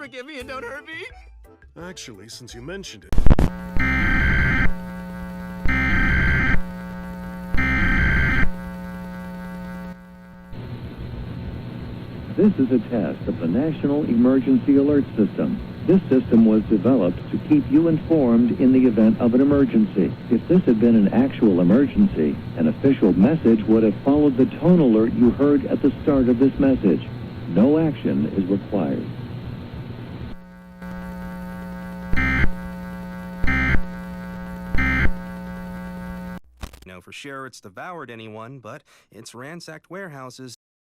forgive me and don't hurt me? Actually, since you mentioned it... This is a test of the National Emergency Alert System. This system was developed to keep you informed in the event of an emergency. If this had been an actual emergency, an official message would have followed the tone alert you heard at the start of this message. No action is required. No, for sure it's devoured anyone, but it's ransacked warehouses